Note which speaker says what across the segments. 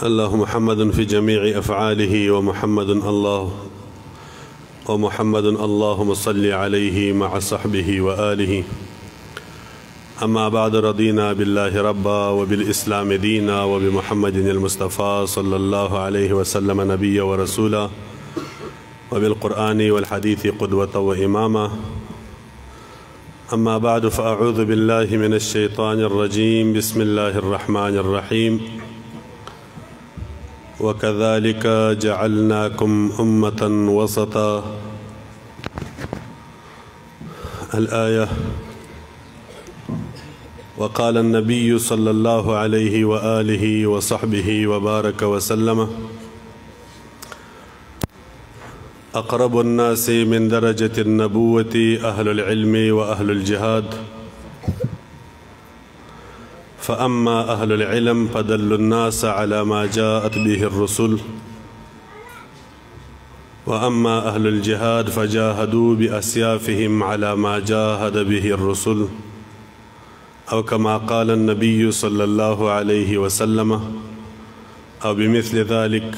Speaker 1: الله محمد في جميع أفعاله ومحمد اللهم صل عليه مع صحبه وآله. أما بعد، رضينا بالله ربا وبالإسلام دينا وبمحمد المصطفى صلى الله عليه وسلم نبيا ورسولا وبالقرآن والحديث قدوة وإماما. أما بعد، فأعوذ بالله من الشيطان الرجيم. بسم الله الرحمن الرحيم. وكذلك جعلناكم أمة وسطا. الآية. وقال النبي صلى الله عليه وآله وصحبه وبارك وسلم: أقرب الناس من درجة النبوة أهل العلم وأهل الجهاد، فأما أهل العلم فدلوا الناس على ما جاءت به الرسل، وأما أهل الجهاد فجاهدوا بأسيافهم على ما جاهد به الرسل، أو كما قال النبي صلى الله عليه وسلم، أو بمثل ذلك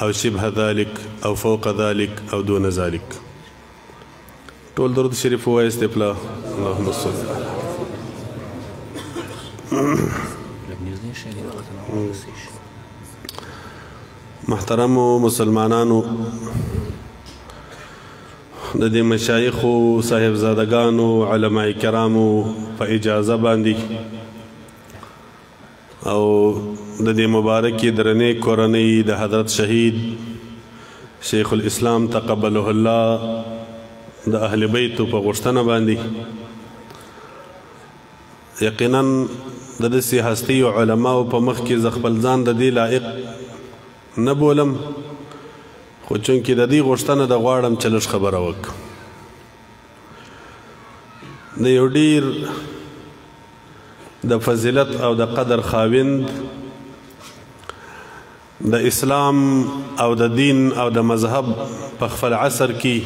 Speaker 1: أو شبه ذلك أو فوق ذلك أو دون ذلك. طول درود شريف هو استفلا. اللهم صل. محترم مسلمانانو، د دې مشایخو، صاحبزادگانو، علماء کرامو په اجازه باندې او د دې مبارکې درنې کورنۍ د حضرت شهید شیخ الاسلام تقبله الله د اهل بیتو په غوښتنه باندې یقینا د داسې هستیو علماو په مخ کې زه خپل ځان د دې لایق نه بولم، خو چونکې د دې غوښتنه د غواړم چې لږ خبره وکړم. د یو ډېر د فضیلت او د قدر خاوند، د اسلام او د دین او د مذهب په خپل عصر کې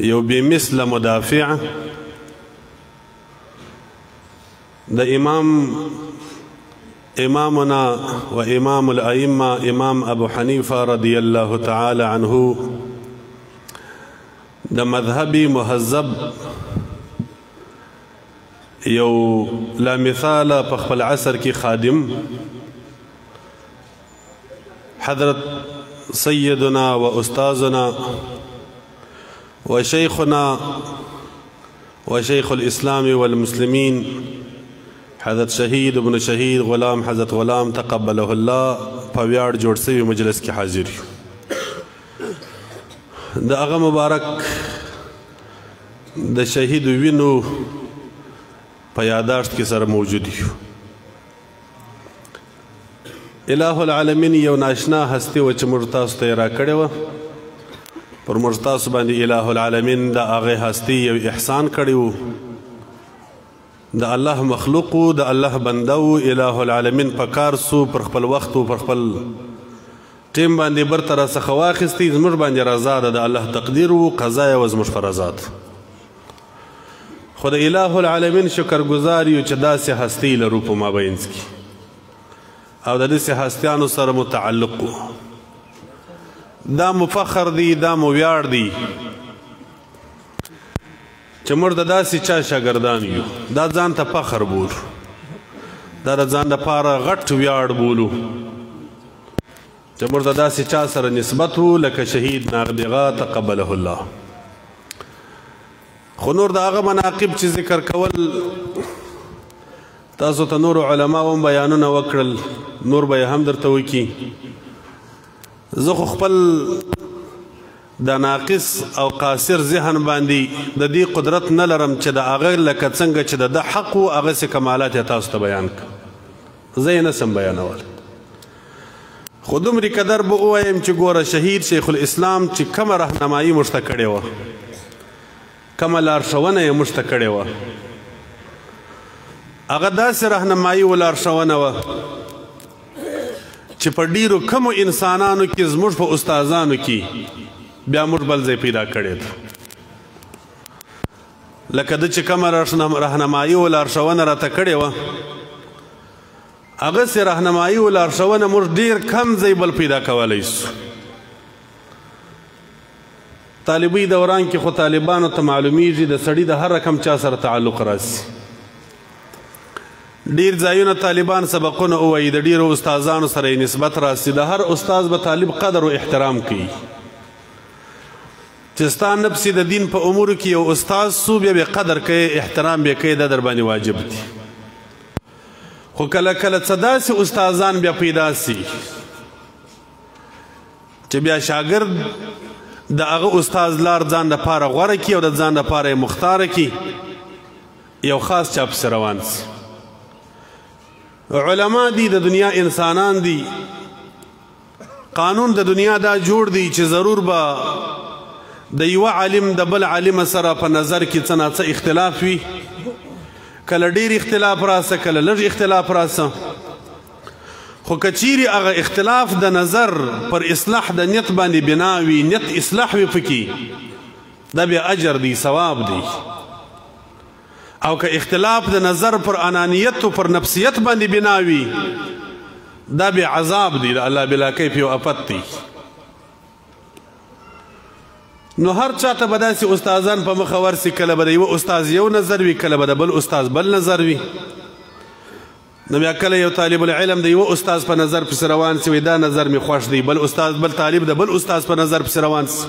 Speaker 1: یو بې مثله مدافع، د امامنا و امام الائمه امام ابو حنیفه رضی الله تعالی عنه، د مذهبی مهذب یو لا مثال په خپل عصر کې خادم، حضرت سیدنا و استاذنا و شیخنا و شیخ الاسلام والمسلمین حضرت شهید ابن شهید غلام حضرت غلام تقبله الله په ویاړ جوړ شوي مجلس کې حاضر یو. د هغه مبارک د شهید وینو په یاداشت کې سره موجود یو. الہ العالمین یو ناشنا هستی و چې موږ تاسو ته یې راکړې وه، پر موږ تاسو باندې الہ العالمین د هغې هستي یو احسان کړی و. د الله مخلوق و، د الله بنده و، الہ العالمین په کار سو، پر خپل وخت و پر خپل ټیم باندې برته راڅخه واخیستی. زموږ باندې رضا ده، د الله تقدیر و، قضا یې وه زموږ په رضا ده. خو د الہ العالمین شکرګزار یو چې داسې هستي لرو په مابینځ کې او د داسې هستیانو سره متعلق و. دا مو فخر دی، دا مو ویاړ دی چې موږ د داسې چا شاګردان یو. دا ځان ته فخر بولو، دا د ځان دپاره غټ ویاړ بولو چې موږ د داسې چا سره نسبت و لکه شهید ناغدغه تقبله الله. خو نور د هغه مناقب چې ذکر کول، تاسو ته نورو علماو هم بیانونه وکړل، نور به یې هم درته وکړي. زه خو خپل د ناقص او قاصر ذهن باندې د دې قدرت نه لرم چې د هغه لکه څنګه چې د ده حق و هغسې کمالات یې تاسو ته بیان کړم. زه یې نسم بیانولی، خو دومرې قدر به ووایم چې ګوره شهید شیخ الاسلام چې کومه رهنمایي موږ ته کړې وه، کومه لارښوونه یې موږ ته کړې وه، هغه داسې رهنمایي و لارښوونه وه چې په ډیرو کمو انسانانو کې زموږ په استادانو کې بیا موږ بل ځای پیدا کړی ده. لکه ده چې کومه رهنمایي و لارښوونه راته کړې وه، هغسې رهنمایي و لارښوونه موږ ډېر کم ځای بل پیدا کولی سو. طالبي دوران کې خو طالبانو ته معلومیږي د سړي د هر رقم چا سره تعلق راسي. ډېر ځایونه طالبان سبقونه ووایي، د ډېرو استادانو سره یې نسبت راسي. د هر استاد به طالب قدر و احترام کوي. چې ستا نفس د دین په امورو کې یو استاد سو، بیا به قدر کوي، احترام به کوي، دا در باندې واجب دي. خو کله کله څه داسې استادان بیا پیدا سي چې بیا شاګرد د هغه استاد لار ځان دپاره غوره کړي او د ځان دپاره یې مختاره کړي، یو خاص چا پسې روان سي. علما دي، د دنیا انسانان دي. قانون د دنیا دا جوړ دی چې ضرور به د یوه عالم د بل عالم سره په نظر کې څه ناڅه اختلاف وي، کله ډېر اختلاف راسه، کله لږ اختلاف راسه. خو که چیرې هغه اختلاف د نظر پر اصلاح د نیت باندې بنا وي، نیت اصلاح وي پکې، دا بیا اجر دی، ثواب دی. او که اختلاف د نظر پر انانیت و پر نفسیت باندې بنا وي، دا بیا عذاب دی، د الله بلا کیف یو افت دی. نو هر چاته به داسې استادان په مخه ورسي، کله به د یوه استاز یو نظر وي، کله به د بل استاز بل نظر وي. نو بیا کله یو طالب العلم د یوه استاز په نظر پسې روان سي، وایي دا نظر مې خوښ دی، بل استاز بل طالب د بل استاز په نظر پسې روان سي.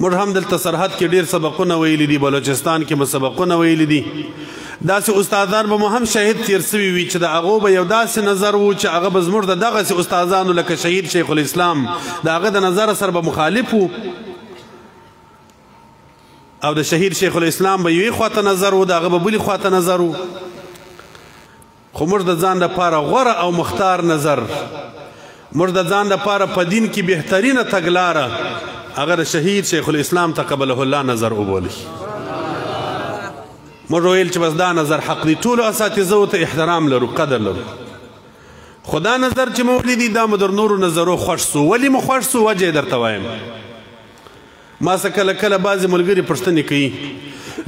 Speaker 1: موږ هم دلته سرحد کې ډېر سبقونه ویلي دي، بلوچستان کې مو سبقونه ویلي دي. داسې استادان به مو هم شهید تیر سوي وي چې د هغو به یو داسې نظر و چې هغه به زموږ د دغسې استادانو لکه شهید شیخ الاسلام د هغه د نظر سره به مخالف و، او د شهید شیخ الاسلام به یوې خواته نظر و، د هغه به بلې خواته نظر و. خو موږ د ځان دپاره غوره او مختار نظر، موږ د ځان دپاره په دین کې بهترینه تګلاره هغه د شهید شیخ الاسلام تقبله الله نظر وبولي. موږ ویل چې بس دا نظر حق دی، ټولو اساتذو ته احترام لرو، قدر لرو. خو دا نظر چې مو ولیدي دا مو در نورو نظرو خوښ سو. ولې مو خوښ سو؟ وجه یې درته وایم. ما څه کله کله بعضې ملګري پوښتنې کوي،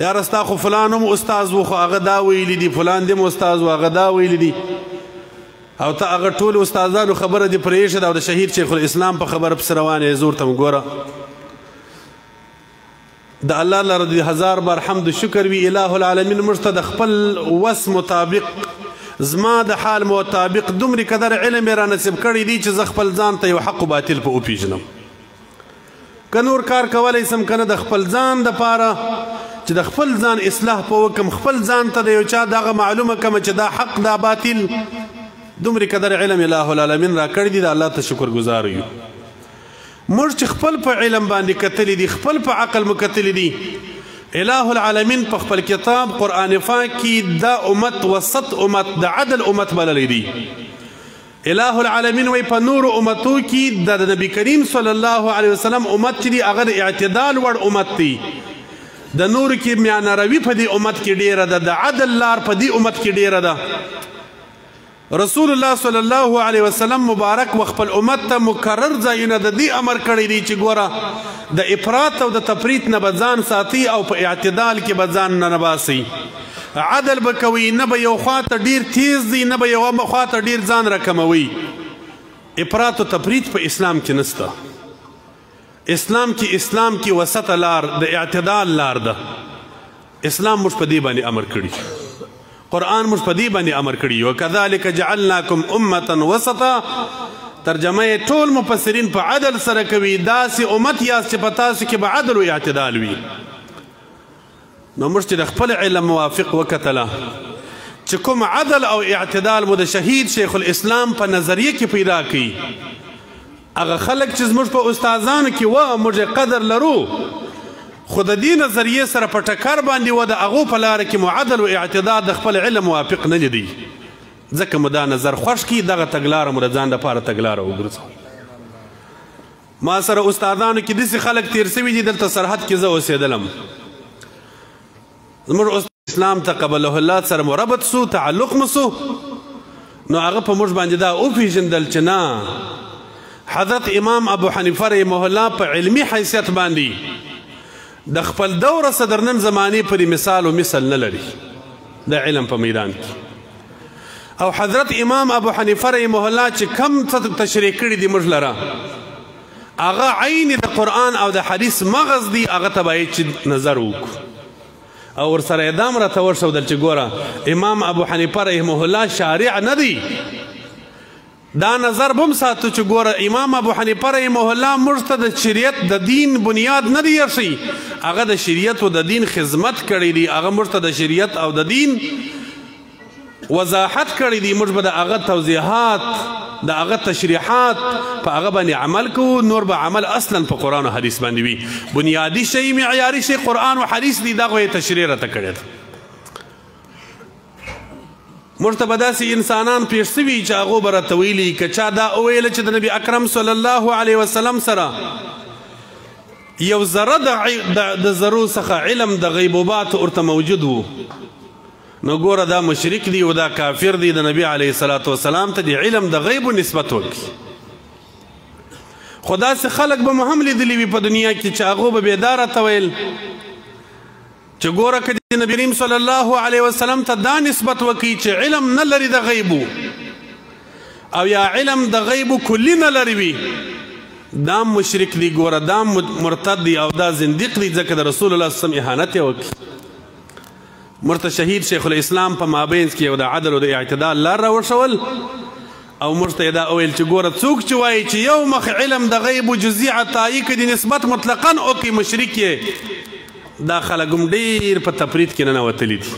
Speaker 1: یاره ستا خو فلان هم استاز و، خو هغه دا ویلي دي، فلان دې هم استاز و، هغه دا ویلي دي، او ته هغه ټولو استادانو خبره دې پرېښده او د شهید شیخ الاسلام په خبره پسې روان یې. زور ته م ګوره، د الله لره د هزار بار حمد و شکر وي. اله العالمین موږ ته د خپل وس مطابق، زما د حال مطابق دومره قدر علم یې رانصیب کړی دی چې زه خپل ځان ته یو حق و باطل په وپېژنم. که نور کار کولی سم که نه، د خپل ځان دپاره چې د خپل ځان اصلاح په وکم، خپل ځان ته د یو چا دغه معلومه کمه چې دا حق دا باطل. دومره قدر علم اله العالمین را کړی دی، د الله ته شکر ګزار یو. موږ چې خپل په علم باندې کتلی دي، خپل په عقل مو کتلی دي، اله العالمین په خپل کتاب قرآن پاک کې دا امت وسط امت، د عدل امت بللی دی. اله العالمین وی په نورو امتو کې د نبی کریم صلی الله علیه وسلم امت چې دی هغه د اعتدال وړ امت دی. د نورو کې میانه روي په دې امت کې ډیره ده، د عدل لار په دې امت کې ډیره ده. رسول الله صلی الله علیه وسلم مبارک و خپل امت ته مکرر ځایونه د دې امر کړی دی چې ګوره د افراط او د تفریط نه به ځان ساتي او په اعتدال کې به ځان نه باسي. عدل به کوي، نه به یو خواته ډیر تیز دی، نه به یو خواته ډیر ځان راکموي. افراط و تفریط په اسلام کې نسته. اسلام کې وسطه لار، د اعتدال لار ده. اسلام موږ په دې باندې امر کړي، قرآن موږ په دې باندې امر کړي. وکذلک جعلناکم امة وسطا، ترجمه یې ټول مفسرین په عدل سره کوي. داسې امت یاست چې په تاسو کې به عدل و اعتدال وي. نو موږ چې د خپل علم موافق وکتله چې کوم عدل او اعتدال مو د شهید شیخ الاسلام په نظریه کې پیدا کړي، هغه خلک چې زموږ په استادانو کې وه موږ قدر لرو، خو د دې نظریې سره په ټکر باندې و د هغو په لاره کې مو عدل و اعتدال د خپل علم موافق نه لیدي. ځکه مو دا نظر خوښ کړي، دغه تګلاره مو د ځان دپاره تګلاره وګرځوو. ما سره استادانو کې داسې خلک تیر سوي دي، دلته سرحد کې زه اوسېدلم، زموږ استاد اسلام تقبله الله سره مو ربط سو، تعلق مو سو. نو هغه په موږ باندې دا وپېژندل چې نه، حضرت امام ابو حنیفه رحمه الله په علمي حیثیت باندې د خپل دوره صدر نن زمانې پرې مثال و مثل نه لري د علم په میدان کې. او حضرت امام ابو حنیفه رحمه الله چې کم تشریح کړي دي موږ لره هغه عین د قرآن او د حدیث مغز دی هغه ته باید چې نظر وکړو او ورسره یې دا هم راته ورښودل چې ګوره امام ابو حنیفه رحمه الله شارع نه دی دا نظر به هم ساتو چې ګوره امام ابو حنیفه رحمه الله موږ ته د شریعت د دین بنیاد نه دی ایښی هغه د شریعت او د دین خدمت کړی دی هغه موږ ته د شریعت او د دین وضاحت کړی دی موږ به د هغه توضیحات د هغه تشریحات په هغه باندې عمل کوو نور به عمل اصلا په قرآن و حدیث باندې وي بنیادي شی معیاري شی قرآن و حدیث دی دغه یې تشریح راته کړی ده موږ ته به داسې انسانان پیښ سوي چې هغو به راته ویلي که چا دا وویله چې د نبي اکرم صلی الله علیه وسلم سره یو ذره د ذرو څخه علم د غیبوباتو ورته موجود و نو ګوره دا مشرک دی او دا کافر دی د نبی علیه الصلاة وسلام ته د علم د غیبو نسبت وکړي خو داسې خلک به مو هم لیدلي وي په دنیا کې چې هغو به بېدا راته ویل چې ګوره که د نبي کریم صلی الله علیه وسلم ته دا نسبت وکړي چې علم نه لري د غیبو او یا علم د غیبو کلي نه لري وي دا مشرک دی ګوره دا مرتد دی او دا زندیق دی ځکه د رسول الله صلی الله علیه وسلم اهانت یې وکړي مرته شهید شیخ الاسلام په مابینځ کې یو د عدل او د اعتدال لار راوښول او موږ ته یې دا وویل چې ګوره څوک چې وایي چې یو مخ علم د غیب و جزي عطایي که د نسبت مطلقا وکړي مشرک یې دا خلک هم ډېر په تفرید کې ننوتلي دي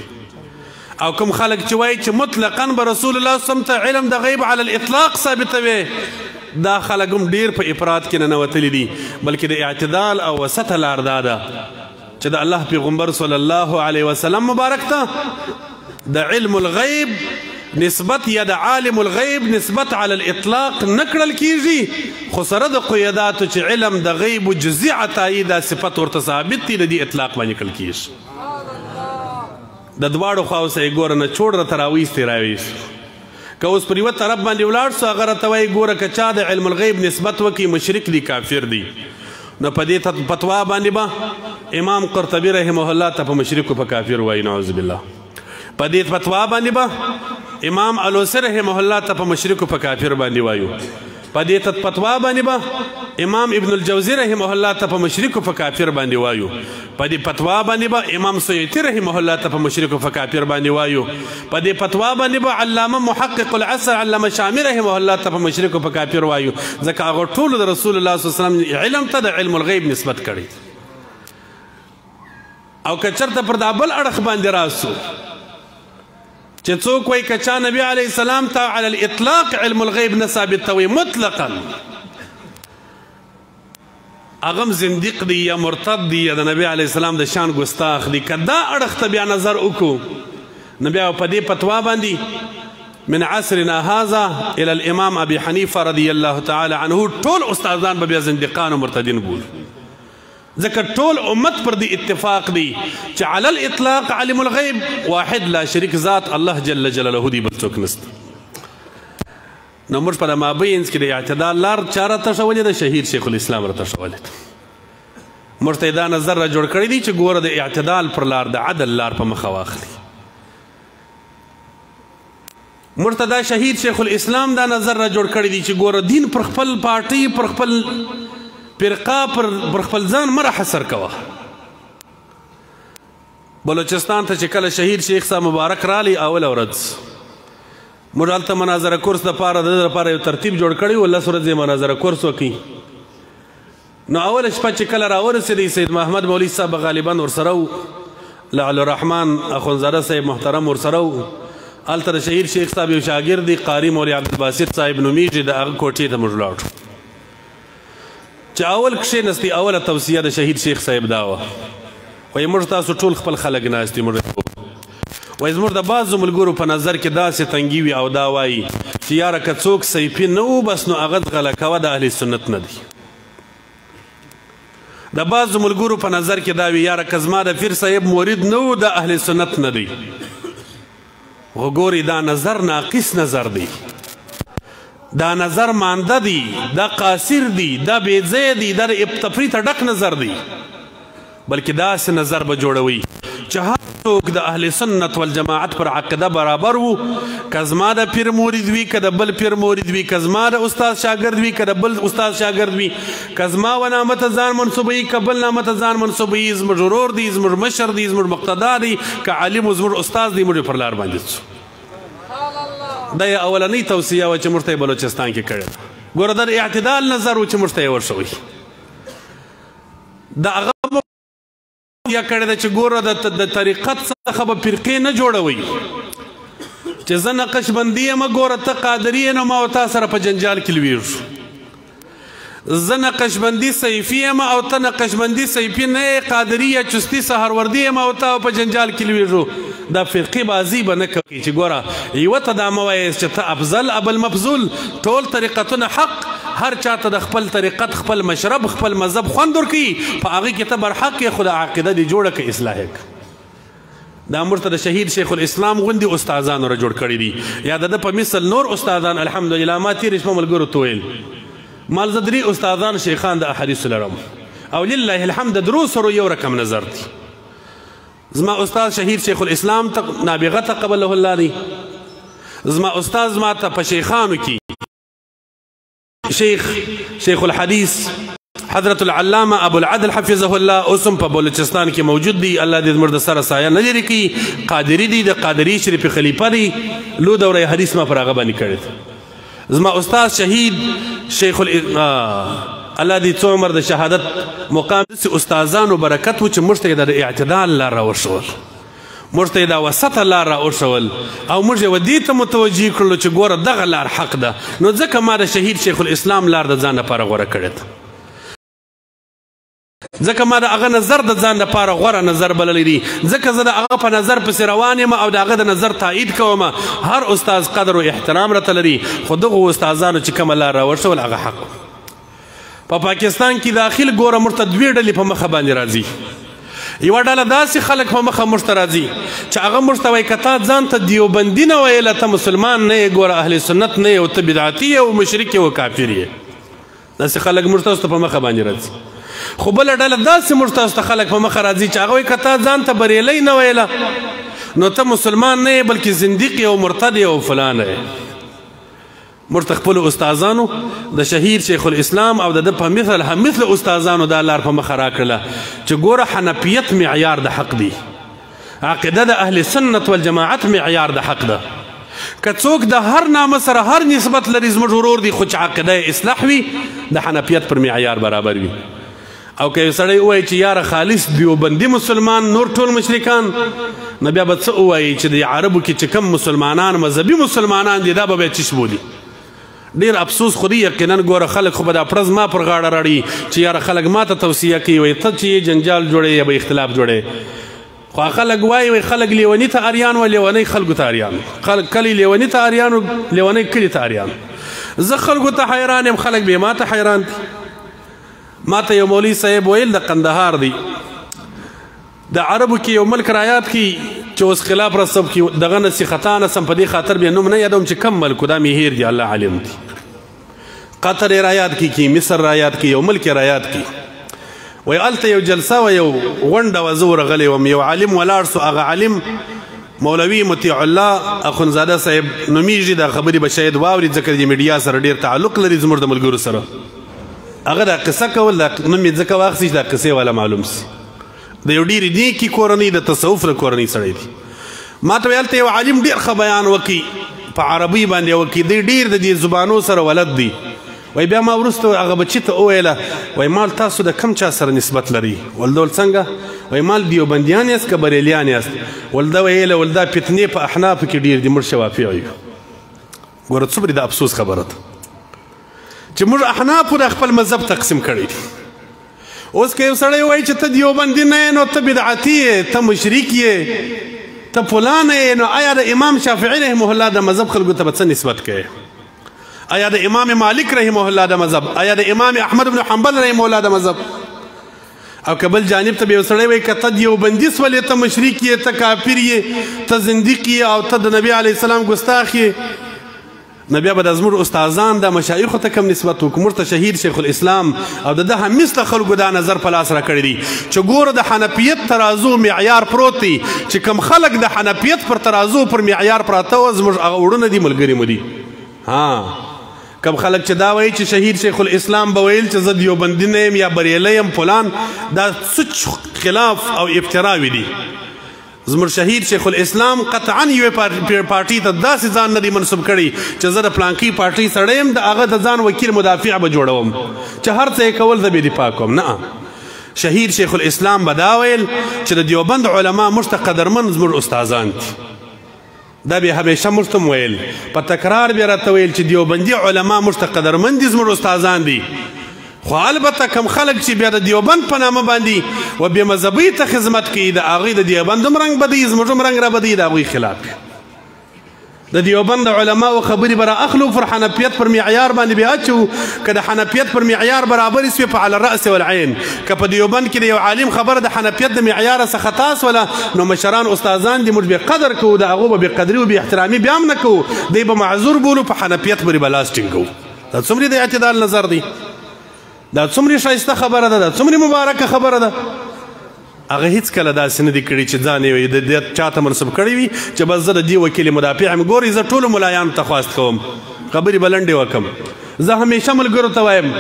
Speaker 1: او کوم خلک چې وایي چې مطلقا به رسول الله صلی الله علیه وسلم ته علم د غیب علی الاطلاق ثابتوي دا خلک هم ډېر په افراط کې ننوتلي دي بلکې د اعتدال او وسطه لار دا ده چې د الله پیغمبر صلی الله علیه وسلم مبارک ته د علم الغیب نسبت یا د عالم الغیب نسبت علی الاطلاق نه کړل کیږي خو سره د قیداتو چې علم د غیب و جزي عطایي دا صفت ورته ثابت دی د دې اطلاق باندې کړل کیږي د دواړو خواو څخه یې ګوره نچوړ راته راویستې راویست که اوس پر یوه طرف باندې ولاړ سو هغه راته وایي ګوره که چا د علم الغیب نسبت وکړي مشرک دی کافر دی نو په دې فتوا باندې به امام قرطبي رحمه الله ته په مشرکو په کافر وایي نعوذ بالله په دې فتوا باندې به امام علوسی رحمه الله ته په مشرکو په کافر باندې وایو په دې فتوا باندې به امام ابن الجوزی رحمه الله ته په مشرکو په کافر باندې وایو په دې فتوا باندې به امام سیوطي رحمه الله ته په مشرکو په کافر باندې وایو په دې فتوا باندې به علامه محقق العصر علامه شامی رحمه الله ته په مشرکو په کافر وایو ځکه هغه ټولو د رسول الله صلی الله علیه وسلم علم ته د علم الغیب نسبت کړي او که چېرته پر دا بل اړخ باندې راسو چې څوک وایي که چا نبي علیه السلام ته علی الاطلاق علم الغیب نه ثابتوي مطلقا هغه هم زندیق دی یا مرتد دی یا د نبي علیه السلام د شان ګستاخ دی که دا اړخ ته بیا نظر وکړو نو بیا په دې فتوا باندې من عصرنا هذا الى الامام ابي حنیفه رضی الله تعالی عنه ټول استادان به بیا زندیقان او مرتدین بول ځکه ټول امت پر دې اتفاق دی چې علی الاطلاق علم الغیب واحد لا شریک ذات الله جل جلاله دی بل څوک نسته نو موږ په د مابینځ کې د اعتدال لار چا راته ښولې ده شهید شیخ الاسلام راته ښولې ده موږ ته یې دا نظر را جوړ کړی دی چې ګوره د اعتدال پر لار د عدل لار په مخه واخلي موږ ته دا شهید شیخ الاسلام دا نظر را جوړ کړی دی چې ګوره دین پر خپل پارټۍ پر خپل فرقه پر خپل ځان مره حسر کوه بلوچستان ته چې کله شهید شیخ صاحب مبارک رالی اوله ورځ موږ هلته مناظره کورس دپاره د ده دپاره یو ترتیب جوړ کړی و 10 ورځې مناظره کورس وکړي نو اوله شپه چې کله راورسېدی سید محمد مولوي صاحب غالبا ورسره و لعل الرحمن اخونزاده صاحب محترم ورسره و هلته د شهید شیخ صاحب یو شاګرد دی قاري مولوي عبدالباسط صاحب نومیږي د هغه کوټې ته موږ ولاړو چې اول کښېنستې اوله توصیه د شهید شیخ صاحب دا وه وایي موږ تاسو ټول خپل خلک ناست دي موږ وایي زموږ د بعضو ملګرو په نظر کې داسې تنګي وي او دا وایي چې یاره که څوک صیفي نه و بس نو هغه غله کوه د اهل سنت نه دی د بعضو ملګرو په نظر کې دا وي یاره که زما د پیر صاحب مرید نه و د اهل سنت نه دی خو ګورې دا نظر ناقص نظر دی دا نظر مانده دی دا قاصر دی دا بېځایه دی دا د تفریط ډک نظر دی بلکې داسې نظر به جوړوي چې هر څوک د اهل سنت والجماعت پر عقیده برابر وو، که زما د پیر مرید وي که د بل پیر مرید وي، که زما د استاد شاګرد وي که د بل استاد شاګرد وي، که زما و نامه ته ځان منسوبوي که بل نامه ته ځان منسوبوي، زموږ ورور دی، زموږ مشر دی، زموږ مقتدا دی، که عالم و زموږ استاد دی، موږ پر لار باندې څو. دا یې اولنۍ توصیه وه چې موږ ته یې بلوچستان کې کړې ده. ګوره دا د اعتدال نظر و چې موږ ته یې ورشوی. د هغه یا کړې ده چې ګوره د طریقت څخه به فرقې نه جوړوئ چې زه نقشبندي یم، ګوره ته قادري یې نو ما و تا سره په جنجال کې لویږو. زه نقشبندي صیفي یم او ته نقشبندي صیفي نه یې، قادري یا چستي سهروردي یم او تا په جنجال کې لویږو. دا فرقې بازي به نه کوي چې ګوره یوه ته دا مه وایاست چې ته افضل ابل مفضول. ټول طریقتونه حق، هر چاته د خپل طریقت خپل مشرب خپل مذهب خوند ورکوي، په هغې کې ته برحق یې، خو د عقیده دې جوړه که اصلاح یې که. دا موږ ته د شهید شیخ الاسلام غوندې استادانو را جوړ کړي دي، یا د ده په مثل نور استادان. الحمدلله ما تېرې شپه ملګرو ته ویل مال زه 3 استادان شیخان د احادیثو لرم او لله الحمد د درو سرو یو رقم نظر دی. زما استاد شهید شیخ الاسلام نابغه تقبله الله دی. زما استاد زما ته په شیخانو کې شیخ الحدیث حضرت العلامه ابو العدل حفظه الله اوس هم په بلوچستان کې موجود دی. الله دې زموږ د سره سایه نه لرې کړي. قادري دی، د قادري شریف خلیفه دی. لو دوره حدیث ما پر هغه باندې کړی. زما استاد شهید شیخ الله دې څو عمر د شهادت مقام داسې استادانو برکت و چې موږ ته یې د اعتدال لار راوښول، موږ ته یې دا وسطه لار راوښول او موږ یې دې ته متوجه کړلو چې ګوره دغه لار حق ده. نو ځکه ما د شهید شیخ الاسلام لار د ځان لپاره غوره کړې ده، ځکه ما د هغه نظر د ځان لپاره غوره نظر بللی دی، ځکه زه د هغه په نظر پسې روان یم او د هغه د نظر تایید کوم. هر استاد قدر و احترام راته لري، خو دغو استادانو چې کومه لار راوښول هغه حق. په پاکستان کې داخل ګوره موږ ته 2 ډلې په مخه باندې راځي. یوه ډله داسې خلک په مخه موږ ته راځي چې هغه موږ ته وایي که تا ځان ته دیوبندي نه ویله ته مسلمان نه یې، ګوره اهل سنت نه یې، او ته بدعتي یې او مشرک یې او کافر یې. داسې خلک موږ تاسو ته په مخه باندې راځي. خو بله ډله داسې موږ تاسو ته خلک په مخه راځي چې هغه وایي که تا ځان ته بریلی نه ویله نو ته مسلمان نه یې بلکې زندیق یې او مرتد یې او فلانه یې. موږ ته خپلو استادانو د شهید شیخ الاسلام او د ده په مثل هم مثل استادانو دا لار په مخه راکړله چې ګوره حنفیت معیار د حق دی، عقیده د اهل سنت والجماعت معیار د حق ده. که څوک د هر نامه سره هر نسبت لري زموږ ورور دی، خو چې عقیده یې اصلاح وي د حنفیت پر معیار برابر وي. او که یو سړی ووایي چې یاره خالص دیوبندي مسلمان نور ټول مشرکان، نو بیا به څه ووایي چې د عربو کې چې کم مسلمانان مذهبي مسلمانان دي دا به بیا چیش بولي. ډېر افسوس خو دی یقینا. ګوره خلک خو به دا پرز ما پر غاړه راړي چې یاره خلک ما ته توصیه کوي وایي ته چې جنجال جوړې یا به اختلاف جوړې. خو خلک وایي خلک لیوني ته اریان و لیونی خلکو ته اریان، خلک کلی لیوني ته اریان و لیونی کلي ته اریان. زه خلکو ته حیران یم، خلک بیا ما ته حیران دي. ما ته یو مولوي صاحب ویل د قندهار دی، د عربو کې یو ملک رایاد کی چې اوس خلاف رسم کی دغه نصیحتانه سم په دې خاطر بیا نوم نه یادوم چې کم ملک دا مې هیر دی، الله عالم دی. قطر رایاد کی مصر رایاد کی یو ملک رایاد کی وی هلته یو جلسه و یو غونډه وه، زه ورغلی وم. یو عالم ولاړ سو، هغه عالم مولوي مطیع الله اخونزاده صاحب نومیږي. دا خبرې به شاید واوري ځکه د میډیا سره ډېر تعلق لري زموږ د ملګرو سره. هغه دا قصه کول دا نوم یې ځکه واخیستي چې دا قصې والا معلوم سي. د یو ډېرې نیکي کورنۍ د تصوف د کورنۍ سړی دی. ما ته هلته یو عالم ډېر ښه بیان وکړي په عربي باندې وکړي، دی ډېر د دې زبانو سره ولد دی. وای بیا ما وروسته هغه بچي ته وویله وای مال تاسو د کم چا سره نسبت لري؟ ول ډول څنګه؟ وای مال دیوبندیان یاست که بریلیان یاست؟ ول ده ویله ول دا فتنې په احنافو کې ډېر دي، موږ شوافیه یو. ګوره څومره د افسوس خبره ده چې موږ احنافو د خپل مذهب تقسیم کړی دی. اوس که یو سړی وایي چې ته دیوبندي نه یې نو ته بدعتي یې، ته مشرک یې، ته فلانه یې، نو آیا د امام شافعي رحمه الله د مذهب خلکو ته به څه نسبت کوې؟ آیا د امام مالک رحمه الله د مذهب؟ آیا د امام احمد بن حنبل رحمه الله د مذهب؟ او که بل جانب ته به یو سړی وایي که ته دیوبندي سولې، ته مشرک یې، ته کافر یې، ته زندیق یې او ته د نبي علیه السلام ګستاخ یې، نو بیا به د زموږ استادان د مشایخو ته کم نسبت وکړو موږ ته شهید شیخ الاسلام او د ده هم مثله خلکو دا نظر په لاس راکړی دی چې ګوره د حنفیت ترازو معیار پروت دی چې کم خلک د حنفیت پر ترازو پر معیار پراته وه زموږ هغه وړونه دي ملګري مو دي کم خلک چې دا وایي چې شهید شیخ الاسلام به ویل چې زه دیوبندي نه یم یا بریلی یم فلان دا سوچ خلاف او افتراوي دي زموږ شهید شیخ الاسلام قطعا یوې پارټۍ ته داسې ځان نه دی منسوب کړی چې زه د پلانکي پارټۍ سړی یم د هغه د ځان وکیل مدافع به جوړوم چې هر څه یې کول زه به یې دفاع کوم نه شهید شیخ الاسلام به دا ویل چې د دیوبند علما موږ ته قدرمن زموږ استادان دي دا به همیشه موږ ته ویل په تکرار بیا راته ویل چې دیوبندي علما موږ ته قدرمن دي زموږ استادان دي خو البته کم خلک چې بیا د دیوبند په نامه باندې و بې مذهبۍ ته خدمت کوي د هغوی د دیوبند هم رنګ بدوي زموږ هم رنګ را بدوي د هغوی خلاف د دیوبند علماو خبرې به را اخلو پر حنفیت پر معیار باندې بیا اچو که د حنفیت پر معیار برابرې سوې په علی الرأس والعین که په دیوبند کې د یو عالم خبره د حنفیت د معیاره څخه خطا سوله نو مشران استادان دي موږ بې قدر کوو د هغو به بې قدري و بې احترامي بیا هم نه کوو دی به معذور بولو په حنفیت پورې به لاس ټینګوو دا څومره د اعتدال نظر دی دا څومره ښایسته خبره ده دا څومره مبارکه خبره ده هغه هیڅکله داسې نه دي کړي چې ځان یې د دې چاته منسوب کړی وي چې بس زه د دې وکیل مدافع یم ګورئ زه ټولو ملایانو ته خواست کوم خبرې به لنډې وکم زه همیشه ملګرو ته وایم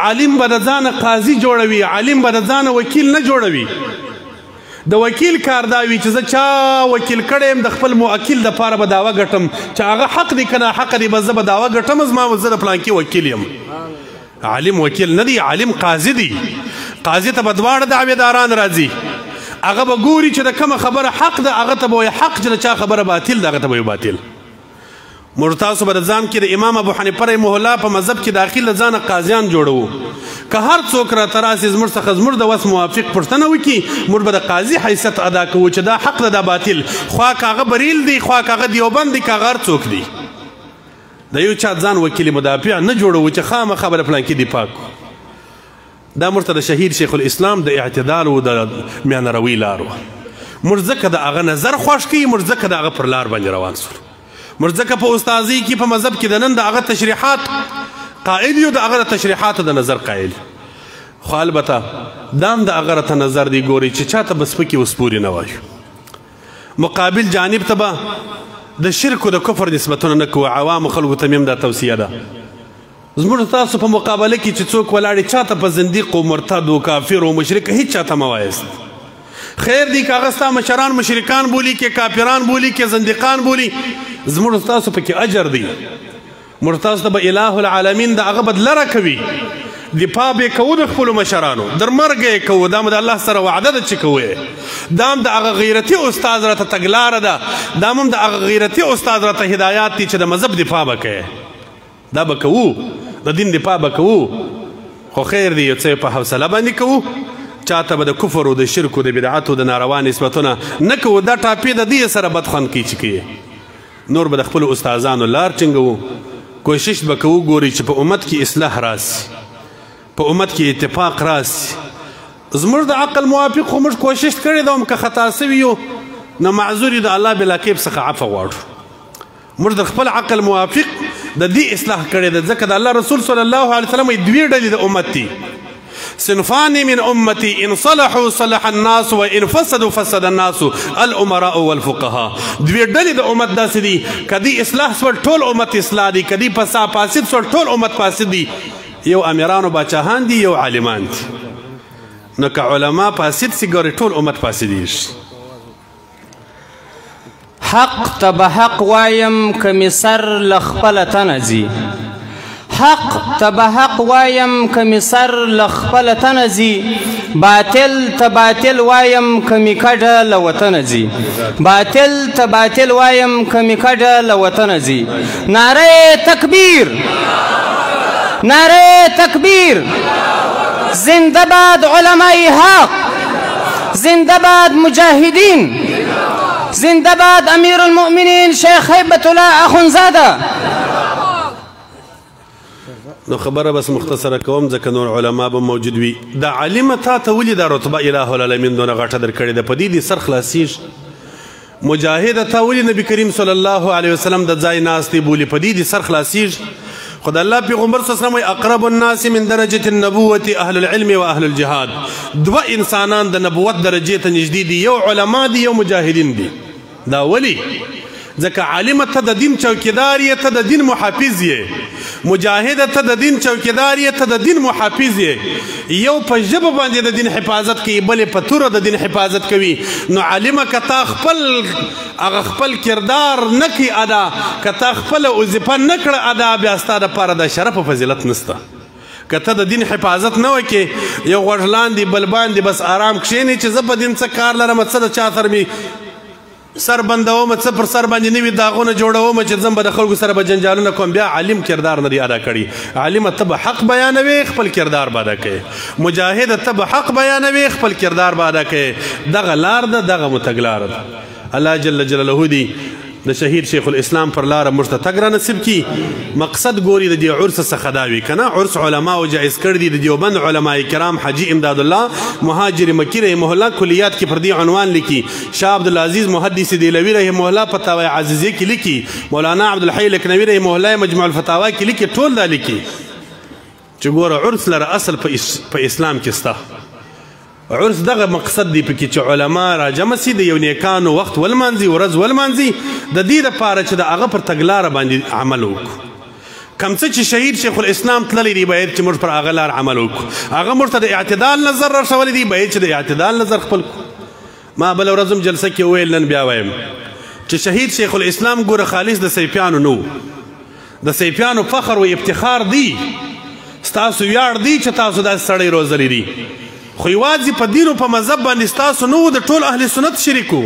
Speaker 1: عالم به د ځانه قاضي جوړوي عالم به د ځانه وکیل نه جوړوي د وکیل کار دا وي چې زه چا وکیل کړی یم د خپل موکل دپاره به دعوه ګټم چې هغه حق دی که ناحقه دی بس زه به دعوه ګټم زما زه د پلانکي وکیل یم عالم وکیل نه دی عالم قاضي دی قاضي ته به دواړه دعویداران راځي هغه به ګوري چې د کومه خبره حق ده هغه ته به وایي حق چې د چا خبره باطل ده هغه ته به وایي باطل موږ تاسو به د ځان کې د امام ابو حنیفه رحمه الله په مذهب کې داخل د ځانه قاضیان جوړوو که هر څوک راته راسي زموږ څخه زموږ د وس موافق پوښتنه وکړي موږ به د قاضي حیثیت ادا کوو چې دا حق ده دا باطل خوا که هغه بریل دی خوا که هغه دیوبند دی که هغه هر څوک دی د یو چا ځان وکیل مدافع نه جوړوو چې خامخا به د پلانکي دفاع کړو دا موږ ته د شهید شیخ الاسلام د اعتدال و د میانه روي لار وه موږ ځکه د هغه نظر خوښ کوي موږ ځکه د هغه پر لار باندې روان سولو موږ ځکه په استاذۍ کې په مذهب کې د نن د هغه تشریحات قائل یو د هغه د تشریحاتو د نظر قائل خو البته دا هم د هغه راته نظر دی ګورئ چې چاته به سپکې وسپورې نه وایو مقابل جانب ته به د شرک و د کفر نسبتونه نه کوو عوامو خلکو ته مې هم دا توصیه ده زموږ تاسو په مقابله کې چې څوک ولاړې چاته په زندیق و مرتد و کافر و مشرک هیڅ چاته مه وایست خیر دی که هغه ستا مشران مشرکان بولي که کافران بولي که زندیقان بولي زموږ تاسو پکې اجر دی موږ تاسو ته به اله العالمین د هغه بدله راکوي دفاع به کوو د خپلو مشرانو در مرګه یې کوو دا مو د الله سره وعده ده چې کوو دا هم د هغه غیرتي استاد راته تګلاره ده دا هم د هغه غیرتي استاد راته هدایات دي چې د مذهب دفاع به کوې دا به کوو د دین دفاع به کوو خو خیر دی یو څه په حوصله باندې کوو چاته به د کفر و د شرک و د بدعت و د ناروا نسبتونه نه کوو دا ټاپې د دې سره بدخوند کوي چې کوي نور به د خپلو استادانو لار ټینګوو کوشش به کوو ګوري چې په امت کې اصلاح راسي په امت کې اتفاق راسي زموږ د عقل موافق خو موږ کوشش کړی ده هم که خطا سوي یو نو معذور یو د الله بلاکیب څخه عفو غواړو موږ د خپل عقل موافق د دې اصلاح کړی ده ځکه د الله رسول صلی الله علیه وسلم دوې ډلې د امت دي صنفان من امتي ان صلحوا صلح الناس وان فسدوا فسد الناس الامراء والفقهاء دوې ډلې د امت داسې دي کدی اصلاح سول ټول امت اصلاح دي کدی فاسد سول ټول امت فاسد دي یو امیران و باچاهان دي یو عالمان دي نو که علما فاسد سي ګورې ټول امت فاسدېږي
Speaker 2: حق ته به حق وایم که مې سر له خپله تنه ځي حق ته به حق وایم که مې سر له خپله تنه ځي باطل ته باطل وایم که مې کډه له وطنه ځي باطل ته باطل وایم که مې کډه له وطنه ځي نعره تکبیر نعره تکبیر زنده باد علمای حق زنده باد مجاهدین زنده باد امیر المؤمنین شیخ هیبت الله اخونزاده
Speaker 1: نو خبره بس مختصره کوم ځکه نور علما به موجود وي دا عالمه تا ته ولې دا رتبه اله العالمین دونه غټه درکړې ده په دې دې سر خلاصېږي مجاهد ته ولې نبی کریم صلی الله علیه وسلم د ځای ناستې بولي په دې سر خلاصیږي خو د الله پیغمبر صلی الله علیه وسلم وایي اقرب الناس من درجة النبوة اهل العلم و اهل الجهاد دوه انسانان د نبوت درجې ته نږدې دي یو علما دي یو مجاهدین دي دا ولي ځکه عالم ته د دین چوکیدار یې ته د دین محافظ یې مجاهد ته د دین چوکیدار یې ته د دین محافظ یې یو په ژبه باندې د دین حفاظت کوي بل په توره د دین حفاظت کوي نو عالمه که تا خپل کردار نه کوي ادا که تا خپله وظیفه نه کړه ادا بیا ستا دپاره د شرف او فضیلت نشته که ته د دین حفاظت نه وکړې یو غوږ لاندې بل باندې بس آرام کښېنې چې زه په دین څه کار لرم څه د چا سره مې سر بندوم څه پر سر باندې نوي داغونه جوړوم چې ځم به د خلکو سره به جنجالونه کوم بیا عالم کردار نه دی ادا کړي عالمه ته به حق بیانوي خپل کردار به ادا کوي مجاهده ته به حق بیانوي خپل کردار به ادا کوي دغه لار ده دغه متګلار ده الله جل جلاله دی د شهید شیخ الاسلام پر لاره موږ ته تګ را نصیب کړي مقصد ګوري د دې عرس څخه دا وي که نه عرس علماو جایز کړی دي د دیوبند علما کرام حاجي امداد الله مهاجر مکی رحمه الله کلیات کې پر دې عنوان لیکي شاه عبدالعزیز محدث دیلوي رحمه الله فتاوی عزیزیه کې لیکي مولانا عبدالحی لکنوي رحمه الله مجموع الفتاوا کې لیکي ټول دا لیکي چې ګوره عرس لره اصل په اسلام کې سته عرس دغه مقصد دی پکې چې علما راجمع سي د یو نیکانو وخت ولمانځي ورځ ولمانځي د دې دپاره چې د هغه پر تګلاره باندې عمل وکړو کم څه چې شهید شیخ الاسلام تللی دی باید چې موږ پر هغه لار عمل وکړو هغه موږ ته د اعتدال نظر رسولی دی باید چې د اعتدال نظر خپل کړو ما بله ورځ هم جلسه کې وویل نن بیا وایم چې شهید شیخ الاسلام ګوره خالص د سیفیانو نو د سیفیانو فخر و افتخار دی ستاسو ویاړ دی چې تاسو داسې سړی روزلی دی خو یوازې په دین او په مذهب باندې ستاسو نه د ټول اهل سنت شریکو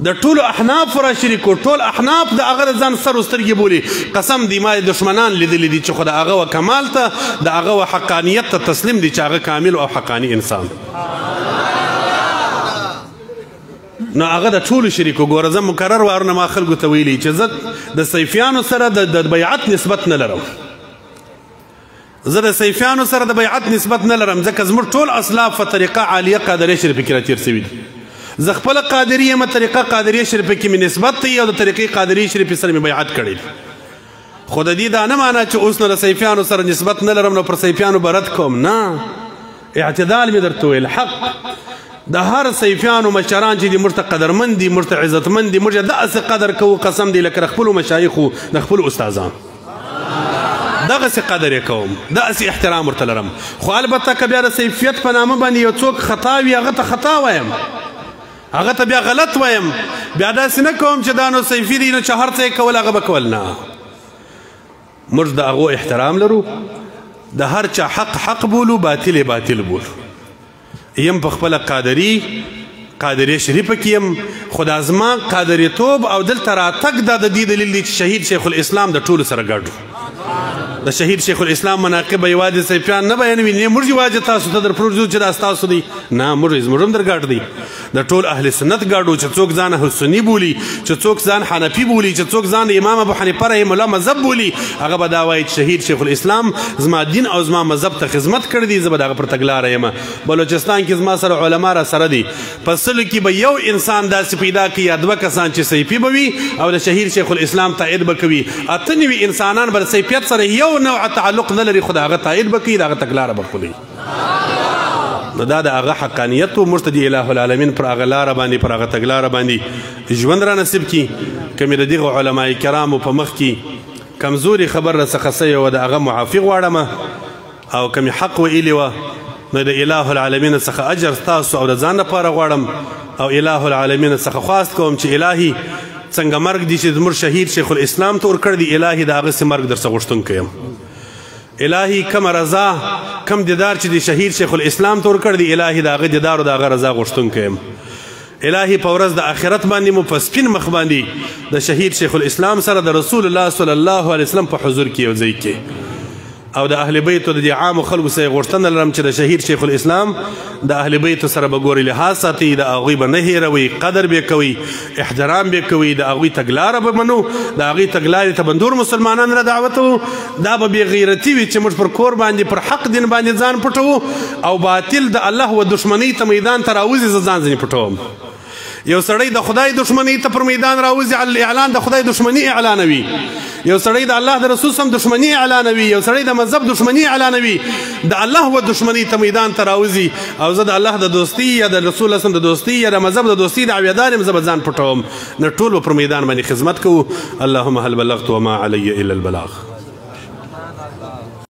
Speaker 1: د ټولو احناف را شریکو ټول احناف د هغه ځان سر و سترګې بولي قسم دی ما دشمنان لیدلی دي چې خو د هغه و کمال ته د هغه و حقانیت ته تسلیم دي چې هغه کامل او حقانی انسان نو هغه د ټولو شریکو ګوره زه مکرر وارونه ما خلکو ته ویلي چې زه د سیفیانو سره د بیعت نسبت نه لرم زه د سیفیانو سره د بیعت نسبت نه لرم ځکه زموږ ټول اسلاف په طریقه عالیه قادریه شریفه کې راتېر سوي دي زه خپله قادري یم طریقه قادریه شریفه کې مې نسبت دی او د طریقې قادریې شریفې سره مې بیعت کړی دی خو د دې دا نه معنا چې اوس نو د سیفیانو سره نسبت نه لرم نو پر سیفیانو به رد کوم نه اعتدال مې درته ویل حق د هر سیفیانو مشران چې دي موږ ته قدرمند دي موږ ته عزتمند دي موږ داسې قدر کوو قسم دی لکه د خپلو مشایخو د خپلو استادان دغسې قدر یې کوم داسې احترام ورته لرم خو البته که بیا د سیفیت په نامه باندې یو څوک خطا وي هغه ته خطا وایم هغه ته بیا غلط وایم بیا داسې نه کوم چې دا نو سیفي دی نو چې هر څه یې کول هغه به کول نه موږ د هغو احترام لرو د هر چا حق بولو باطل باطل بولو یم په خپله قادریه شریفه کې یم خو دا زما قادریتوب او دلته راتګ دا د دې دلیل دی چې شهید شیخ الاسلام د ټولو سره ګډ د شهید شیخ الاسلام مناقب یوازې سیفیان نه بیانوي نه موږ یوازې تاسو ته در پرېږدو چې دا ستاسو دی نه موږ زموږ هم در ګډ دی د ټول اهل سنت ګډو چې څوک ځان سني بولي چې څوک ځان حنفي بولي چې څوک ځان امام ابو حنیفه رحمه الله مذهب بولي هغه به دا وایي چې شهید شیخ الاسلام زما دین او زما مذهب ته خدمت کړی دی زه به د هغه پر تګلاره یم بلوچستان کې زما سره علما را سره دي په سلو کې به یو انسان داسې پیدا کړي یا دوه کسان چې سیفي به وي او د شهید شیخ الاسلام تایید به کوي اته نوي انسانان به د سیفیت سره یو نوع تعلق نه لري خو د هغه تایید به کوي د هغه تګلاره به خپلوي نو دا د هغه حقانیت و موږ ته د اله العالمین پر هغه لاره باندې پر هغه تګلاره باندې ژوند را نصیب کړي که مې د دغو علما کرامو په مخ کې کمزوري خبر راڅخه سوی وه د هغه معافي غواړم او که مې حق ویلي وه نو د اله العالمین څخه اجر ستاسو او د ځان لپاره غواړم او اله العالمین څخه خواست کوم چې الهي څنګه مرګ دي چې زموږ شهید شیخ الاسلام ته ورکړی دی الهي د هغسې مرګ درڅه غوښتونکی یم الهي کم رضا کم دیدار چې د شهید شیخ الاسلام ته ورکړی دی الهي د هغه دیدار او د هغه رضا غوښتونکی یم الهي په ورځ د آخرت باندې مو په سپین مخ باندې د شهید شیخ الاسلام سره د رسول الله صلی الله علیه وسلم په حضور کې یو ځای کې او د اهل بیتو د دې عامو خلکو سره غوښتنه لرم چې د شهید شیخ الاسلام د اهل بیتو سره به ګوري لحاظ ساتي د هغوی به نه هیروي قدر به کوي احترام به کوي د هغوی تګلاره به منو د هغوی تګلارې ته به نور مسلمانان را دعوت وو دا به بې غیرتي وي چې موږ پر کور باندې پر حق دین باندې ځان پټوو او باطل د الله و دشمنۍ ته میدان ته راوځي زه ځان ځینې پټوم یو سړی د خدای دشمنی ته پر میدان راوځي اعلان د خدای دشمنی اعلانوي یو سړی د الله د رسول سم دشمنی اعلانوي یو سړی د مذهب دشمنی اعلانوي د الله و دشمنی ته میدان ته راوځي او زه د الله د دوستي یا د رسول سم د دوستي یا د مذهب د دوستي دعویدار یم زه به ځان پټوم نه ټول به پر میدان باندې خدمت کوو اللهم هل بلغت وما علی الا البلاغ